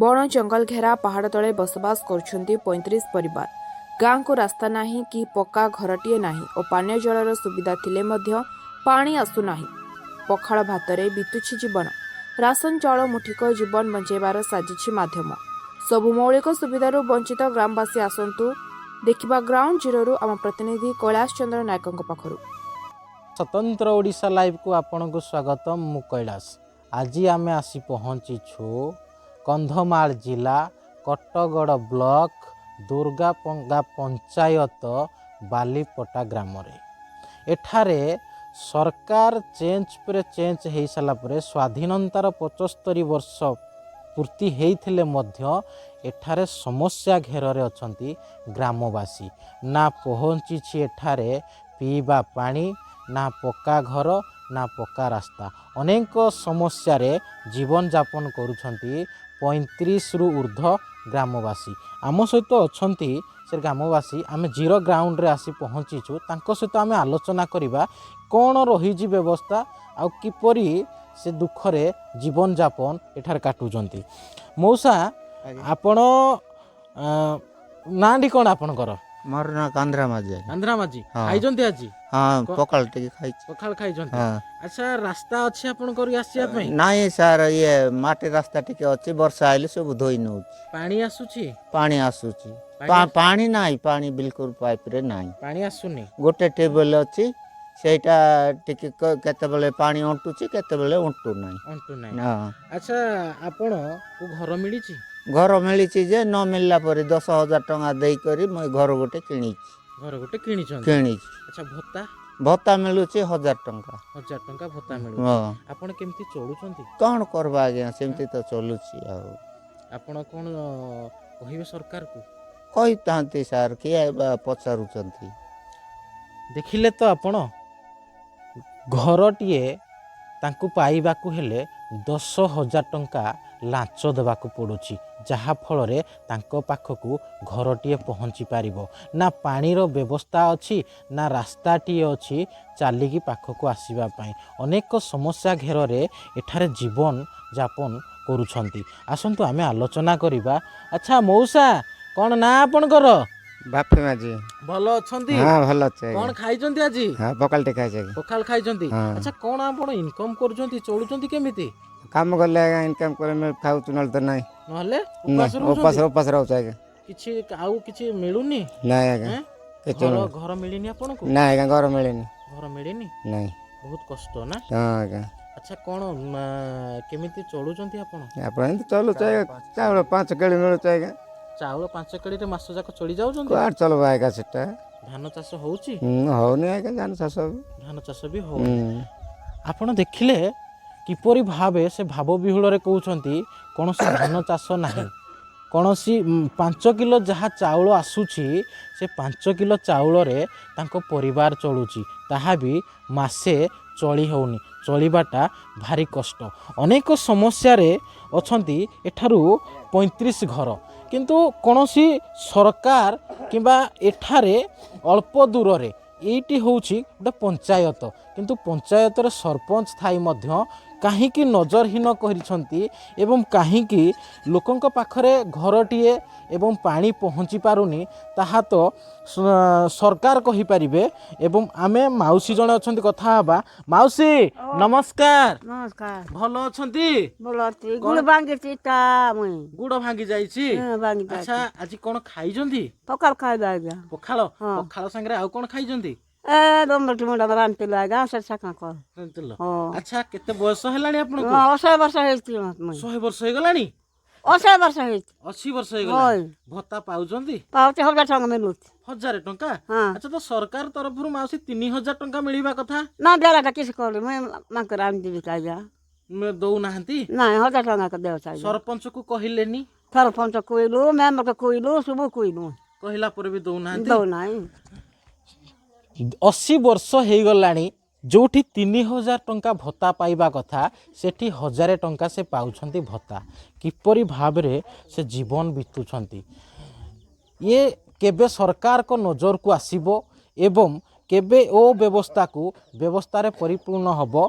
बण जंगल घेरा पहाड़ तले बसवास करुछन्ति 35 परिवार। गाँ को रास्ता नाही कि पक्का घरटीए नाही और पानीय जलर सुविधा थिले मध्य पानी आसु नाही। पखाळ भातरे बितुछि जीवन। राशन चाउल मुठिक जीवन बंचाइबार साजिछि माध्यम। सबु मौलिक सुविधारू वंचित ग्रामवासी आसन्तु देखिबा ग्राउंड जीरो आम प्रतिनिधि कैलाश चंद्र नायकଙ୍କ पाखरु। स्वतंत्र ओडिशा लाइव को आपन को स्वागतम। मु कैलाश। आज आम आसी पहुँचीछु कंधमाल जिला कटगड़ ब्लॉक दुर्गापंगा पंचायत बालीपटा ग्राम रे। एठारे सरकार चेंज पर चेंज हो सारा पर स्वाधीनतार 75 वर्ष पूर्ति होते मध्य एठारे समस्या घेरे अछंती ग्रामवासी। ना पहुँची एठारे पीवा पानी, ना पक्का घर, ना पक्का रास्ता। अनेक समस्या रे जीवन यापन करुछंती 35 रु ऊर्ध्व ग्रामवासी। आम सहित अछंती से ग्रामवासी। आम जीरो ग्राउंड रे आसी पहुँचीचु। तांको सहित आम आलोचना करिबा कौन रही व्यवस्था आ किपरि से दुखरे जीवन यापन एठार काटुचंती। मौसा आपण नांडी कौन आपणकर? मोर ना कांद्रा माझी। कांद्रा माझी हाँ। खाइजंती आज? हाँ पकाल टिके खाई। पखाल खाइजंती। हाँ। अच्छा रास्ता अछि आपणकर आसिया पई? नाही सर ये माटी रास्ता टिके अछि। वर्षा आइले सब धोई नउ। पानी आसुची? पानी आसुची। पानी पानी नाही, पानी बिल्कुल पाइप रे नाही। पानी आसुनी? गोटे टेबल अछि सेटा टिके केतेबेले पानी अंटुची केतेबेले अंटु नाही। अंटू नाही। हां। अच्छा आपण को घर मिलिची? घर मिलिची जे न मिलला परे 10,000 टका देई करी म घर गोटे किनी। घर गोटे किनिछन? किनी। अच्छा भत्ता? भत्ता मिलुची 1000 टका। 1000 टका भत्ता मिलु। हां। आपण केमती चलुचंती? कोन करबा आज्ञा सेमती तो चलुची आ। आपण कोन कहिबे सरकार को? कहि तांती सर किए पचारुचंती। देखिले तो आपण घरटीए तांकु पाइबाकू हेले 10,000 टंका लांच देवाकू पड़ुची। जहा फल रे तांको पाखकू घरटीए पहुँची पारिबो ना। पानीर व्यवस्था अछि ना रास्ताटीए अछि चालिकी पाखकू आसीबा पई। अनेक समस्या घेरे एठारे जीवन यापन करुछंती। आसंतु आमे आलोचना करिबा। अच्छा मौसा कौन ना आपणकर? बापे माझी। भलो अछंती? हाँ भल अच्छे। कौन खाइजंती आजी? हाँ पकाल टे खाई पखाल खाइजंती। हाँ। अच्छा कौन आपण इनकम करूछंती चलुछंती केमिति? काम गले इनकम करे मिल खाऊ चुनल तो नहीं। नहले नहीं उपास रहू चाहिए। किछि आउ किछि मिलुनी? नहीं आगे हैं? किछु घर घर मिलिनी आपनको? नहीं आगे घर मिलेनी। घर मिलिनी? नहीं। बहुत कष्ट ना? हाँ आगे अच्छा कौन केमिति चलुछंती आपण? अपन तो चलो चाहिए। चावल 5 केड़ी मिल चाहिए। चाउल 5 कड़ी रे मास जाक चली जाउछंती? कुआर चलो आएगा सेटा। धान चाष होउची? हो नहीं आगे जान सासो। धान चाष भी हो। आपण देखिले किपरि भावे से भाव विहुल रे कहउछंती कोनोसी धान चाष नाही। कोनोसी 5 किलो जहा चाउल आसुची से 5 किलो चाउल रे तांको परिवार चलुची। ताहा भी मासे चली होउनी। चलिबाटा भारी कष्ट। अनेक समस्या रे अछंती एठारू 35 घर। किंतु कोनोसी सरकार किंबा एठारे अल्प दूर रे एइटी होउची गोटे पंचायत। किंतु पंचायत रे सरपंच थाई मध्य काहींकी नजरहीन करिसंती एवं काहींकी लोकंक पाखरे घरटीए एवं पानी पहुँची पारुनी ताहा तो सरकार कहि परिबे। एवं आमे माउसी जणे अछंती कथा हबा। माउसी नमस्कार। नमस्कार। भलो अछंती? बोलती गुड़ भांगी चीता मुई। गुड़ भांगी जाईची? भांगी अच्छा आज कोन खाइजंती? पकाल खाइबा आज्ञा। पखाल? हाँ। पखाल संगे आउ कोन खाइजंती? ए दमटी मुंडा रांतिलो आज्ञा से साका कर। जानितिलो? हाँ। अच्छा केते बयस हेलानी आपनको? 80 वर्ष हेती मुई। 100 वर्ष हे गलानी? 80 वर्ष हेती। 80 वर्ष हे होय। गलानी? भत्ता पाउजंती? पाउते 1000 टका मिलुत। 1000 टंका? हाँ। अच्छा तो सरकार तरफरु माउसी 3000 टंका मिलिबा कथा? ना देलाटा किस कर मुई माके राम देबी आज्ञा। मे दउ नाहंती? ना 1000 टका का देव चाहिए। सरपंच को कहिलेनी? सरपंच कोइलु मेंबर को कोइलु सब कोइलु। कहिला पर भी दउ नाहंती? दो नाही। 80 वर्ष हो गलानी जोठी 3000 टंका भत्ता पाइबा कथा सेठी 1000 टंका से पाउछंती भत्ता। किपरि भाबरे से जीवन बितुछंती ये केबे सरकार को नजर को आसीबो एवं केबे ओ व्यवस्था को व्यवस्था रे परिपूर्ण हबो